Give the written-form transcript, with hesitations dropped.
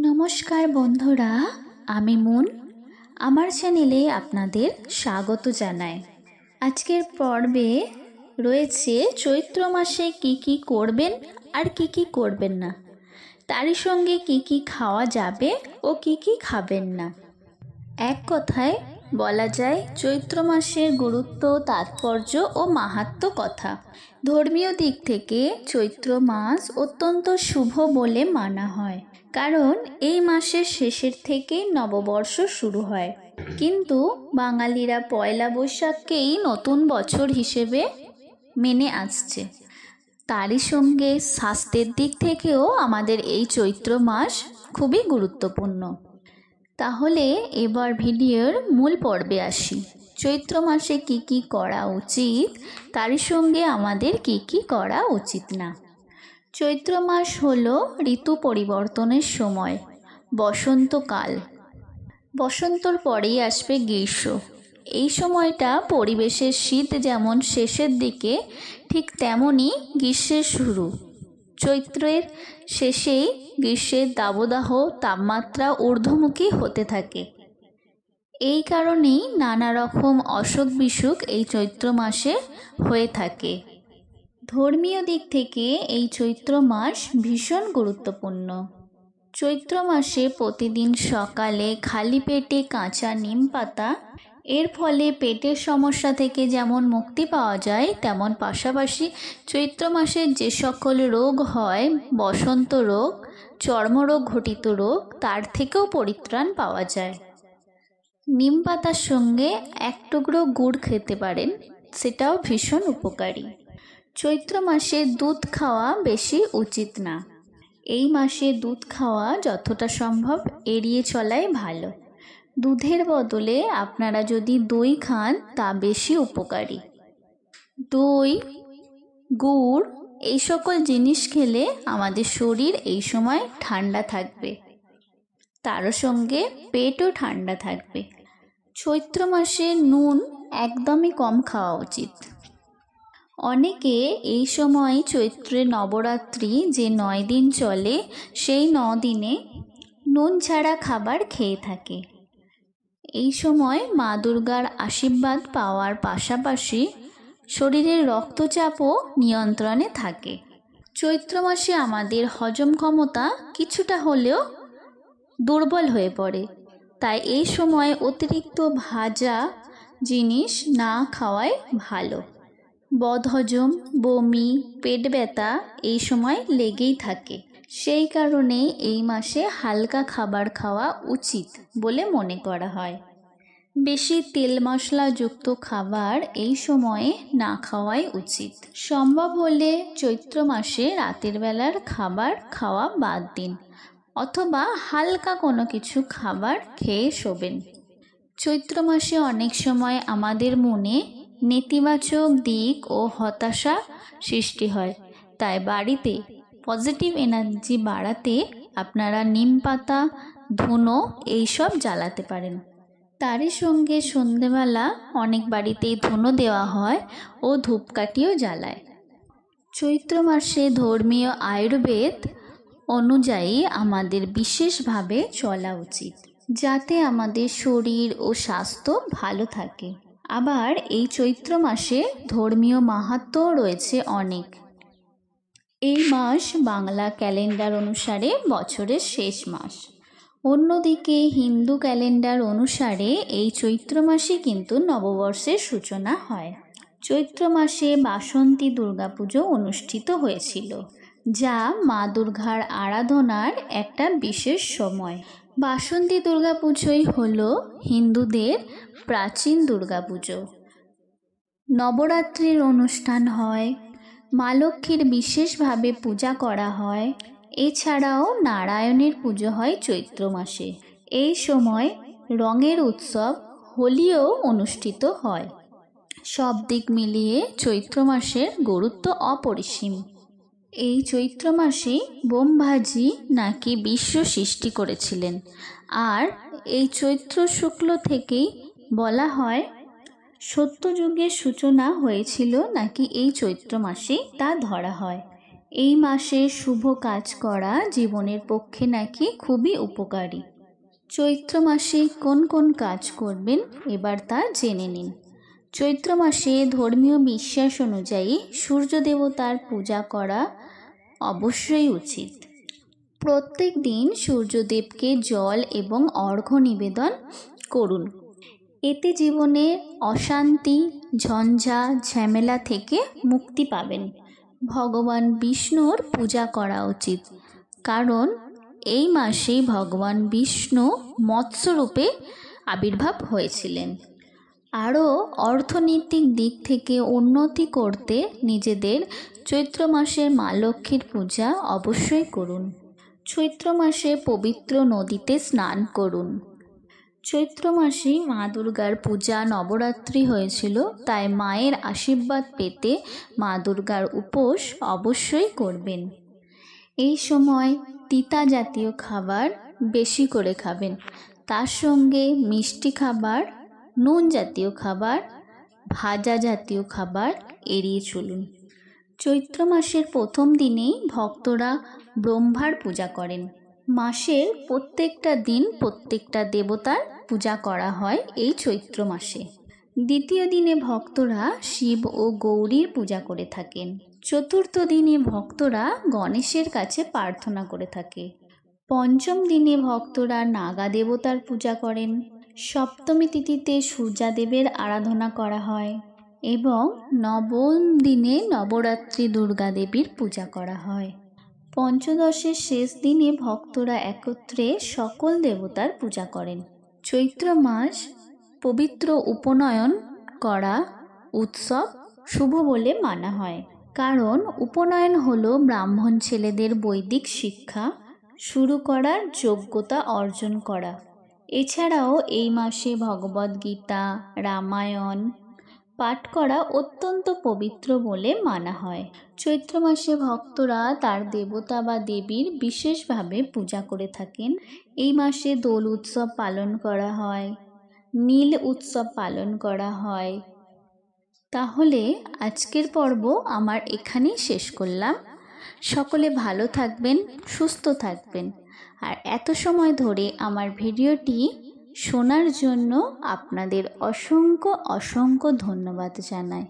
নমস্কার বন্ধুরা, আমি মুন। আমার চ্যানেলে আপনাদের স্বাগত জানাই। আজকের পর্বে রয়েছে চৈত্র মাসে কি কি করবেন আর কি কি করবেন না, তারই সঙ্গে কি কি খাওয়া যাবে ও কি কি খাবেন না। এক কথায় বলা যায় চৈত্র মাসের গুরুত্ব, তাৎপর্য ও মাহাত্ম্য কথা। ধর্মীয় দিক থেকে চৈত্র মাস অত্যন্ত শুভ বলে মানা হয়, কারণ এই মাসের শেষের থেকে নববর্ষ শুরু হয়। কিন্তু বাঙালিরা পয়লা বৈশাখকেই নতুন বছর হিসেবে মেনে আসছে। তারই সঙ্গে স্বাস্থ্যের দিক থেকেও আমাদের এই চৈত্র মাস খুবই গুরুত্বপূর্ণ। তাহলে এবার ভিডিওর মূল পর্বে আসি। চৈত্র মাসে কি কি করা উচিত, তারই সঙ্গে আমাদের কি কি করা উচিত না। চৈত্র মাস হলো ঋতু পরিবর্তনের সময়, বসন্তকাল। বসন্তর পরেই আসবে গ্রীষ্ম। এই সময়টা পরিবেশের শীত যেমন শেষের দিকে, ঠিক তেমনই গ্রীষ্মের শুরু। চৈত্রের শেষেই গ্রীষ্মের দাবদাহ তাপমাত্রা ঊর্ধ্বমুখী হতে থাকে। এই কারণেই নানা রকম অসুখ বিসুখ এই চৈত্র মাসে হয়ে থাকে। ধর্মীয় দিক থেকে এই চৈত্র মাস ভীষণ গুরুত্বপূর্ণ। চৈত্র মাসে প্রতিদিন সকালে খালি পেটে কাঁচা নিম পাতা, এর ফলে পেটের সমস্যা থেকে যেমন মুক্তি পাওয়া যায়, তেমন পাশাপাশি চৈত্র মাসের যে সকল রোগ হয়, বসন্ত রোগ, চর্মরোগ ঘটিত রোগ, তার থেকেও পরিত্রাণ পাওয়া যায়। নিম পাতার সঙ্গে এক টুকরো গুড় খেতে পারেন, সেটাও ভীষণ উপকারী। চৈত্র মাসে দুধ খাওয়া বেশি উচিত না। এই মাসে দুধ খাওয়া যতটা সম্ভব এড়িয়ে চলাই ভালো। দুধের বদলে আপনারা যদি দই খান, তা বেশি উপকারী। দই, গুড় এই সকল জিনিস খেলে আমাদের শরীর এই সময় ঠান্ডা থাকবে, তারও সঙ্গে পেটও ঠান্ডা থাকবে। চৈত্র মাসে নুন একদমই কম খাওয়া উচিত। অনেকে এই সময় চৈত্রে নবরাত্রি যে 9 দিন চলে, সেই 9 দিনে নুন ছাড়া খাবার খেয়ে থাকে। এই সময় মা দুর্গার আশীর্বাদ পাওয়ার পাশাপাশি শরীরের রক্তচাপও নিয়ন্ত্রণে থাকে। চৈত্র মাসে আমাদের হজম ক্ষমতা কিছুটা হলেও দুর্বল হয়ে পড়ে, তাই এই সময় অতিরিক্ত ভাজা জিনিস না খাওয়াই ভালো। বদহজম, বমি, পেট ব্যথা এই সময় লেগেই থাকে। সেই কারণেই এই মাসে হালকা খাবার খাওয়া উচিত বলে মনে করা হয়। বেশি তেল মশলাযুক্ত খাবার এই সময়ে না খাওয়াই উচিত। সম্ভব হলে চৈত্র মাসে রাতের বেলার খাবার খাওয়া বাদ দিন, অথবা হালকা কোনো কিছু খাবার খেয়ে শোবেন। চৈত্র মাসে অনেক সময় আমাদের মনে নেতিবাচক দিক ও হতাশা সৃষ্টি হয়, তাই বাড়িতে পজিটিভ এনার্জি বাড়াতে আপনারা নিম পাতা, ধুনো এইসব জ্বালাতে পারেন। তারই সঙ্গে সন্ধেবেলা অনেক বাড়িতেই ধুনো দেওয়া হয় ও ধূপকাঠিও জ্বালায়। চৈত্র মাসে ধর্মীয় আয়ুর্বেদ অনুযায়ী আমাদের বিশেষভাবে চলা উচিত, যাতে আমাদের শরীর ও স্বাস্থ্য ভালো থাকে। আবার এই চৈত্র মাসে ধর্মীয় মাহাত্ম্য রয়েছে অনেক। এই মাস বাংলা ক্যালেন্ডার অনুসারে বছরের শেষ মাস। অন্যদিকে হিন্দু ক্যালেন্ডার অনুসারে এই চৈত্র মাসে কিন্তু নববর্ষের সূচনা হয়। চৈত্র মাসে বাসন্তী দুর্গাপুজো অনুষ্ঠিত হয়েছিল, যা মা দুর্গার আরাধনার একটা বিশেষ সময়। বাসন্তী দুর্গাপুজোই হলো হিন্দুদের প্রাচীন দুর্গাপুজো। নবরাত্রির অনুষ্ঠান হয়, মা লক্ষ্মীর বিশেষভাবে পূজা করা হয়। এছাড়াও নারায়ণের পুজো হয় চৈত্র মাসে। এই সময় রঙের উৎসব হোলিও অনুষ্ঠিত হয়। সব দিক মিলিয়ে চৈত্র মাসের গুরুত্ব অপরিসীম। এই চৈত্র মাসে ব্রহ্মাজি নাকি বিশ্ব সৃষ্টি করেছিলেন, আর এই চৈত্র শুক্ল থেকেই বলা হয় সত্যযুগের সূচনা হয়েছিল নাকি এই চৈত্র মাসেই তা ধরা হয়। এই মাসে শুভ কাজ করা জীবনের পক্ষে নাকি খুবই উপকারী। চৈত্র মাসে কোন কোন কাজ করবেন এবার তা জেনে নিন। চৈত্র মাসে ধর্মীয় বিশ্বাস অনুযায়ী সূর্য দেবতার পূজা করা অবশ্যই উচিত। প্রত্যেক দিন সূর্যদেবকে জল এবং অর্ঘ্য নিবেদন করুন। এতে জীবনে অশান্তি, ঝঞ্ঝা, ঝামেলা থেকে মুক্তি পাবেন। ভগবান বিষ্ণুর পূজা করা উচিত, কারণ এই মাসেই ভগবান বিষ্ণু মৎস্যরূপে আবির্ভাব হয়েছিলেন। আরও অর্থনৈতিক দিক থেকে উন্নতি করতে নিজেদের চৈত্র মাসের মা লক্ষ্মীর পূজা অবশ্যই করুন। চৈত্র মাসে পবিত্র নদীতে স্নান করুন। চৈত্র মাসে মা দুর্গার পূজা নবরাত্রি হয়েছিল, তাই মায়ের আশীর্বাদ পেতে মা দুর্গার উপোস অবশ্যই করবেন। এই সময় তিতা জাতীয় খাবার বেশি করে খাবেন, তার সঙ্গে মিষ্টি খাবার, নুন জাতীয় খাবার, ভাজা জাতীয় খাবার এড়িয়ে চলুন। চৈত্র মাসের প্রথম দিনেই ভক্তরা ব্রহ্মার পূজা করেন। মাসের প্রত্যেকটা দিন প্রত্যেকটা দেবতার পূজা করা হয় এই চৈত্র মাসে। দ্বিতীয় দিনে ভক্তরা শিব ও গৌরীর পূজা করে থাকেন। চতুর্থ দিনে ভক্তরা গণেশের কাছে প্রার্থনা করে থাকে। পঞ্চম দিনে ভক্তরা নাগা দেবতার পূজা করেন। সপ্তমী তিথিতে সূর্যাদেবের আরাধনা করা হয় এবং নবম দিনে নবরাত্রি দুর্গা দেবীর পূজা করা হয়। পঞ্চদশের শেষ দিনে ভক্তরা একত্রে সকল দেবতার পূজা করেন। চৈত্র মাস পবিত্র উপনয়ন করা উৎসব শুভ বলে মানা হয়, কারণ উপনয়ন হলো ব্রাহ্মণ ছেলেদের বৈদিক শিক্ষা শুরু করার যোগ্যতা অর্জন করা। এছাড়াও এই মাসে ভগবদ্গীতা, রামায়ণ পাঠ করা অত্যন্ত পবিত্র বলে মানা হয়। চৈত্র মাসে ভক্তরা তার দেবতা বা দেবীর বিশেষভাবে পূজা করে থাকেন। এই মাসে দোল উৎসব পালন করা হয়, নীল উৎসব পালন করা হয়। তাহলে আজকের পর্ব আমার এখানেই শেষ করলাম। সকলে ভালো থাকবেন, সুস্থ থাকবেন। আর এত সময় ধরে আমার ভিডিওটি শোনার জন্য আপনাদের অসংখ্য অসংখ্য ধন্যবাদ জানাই।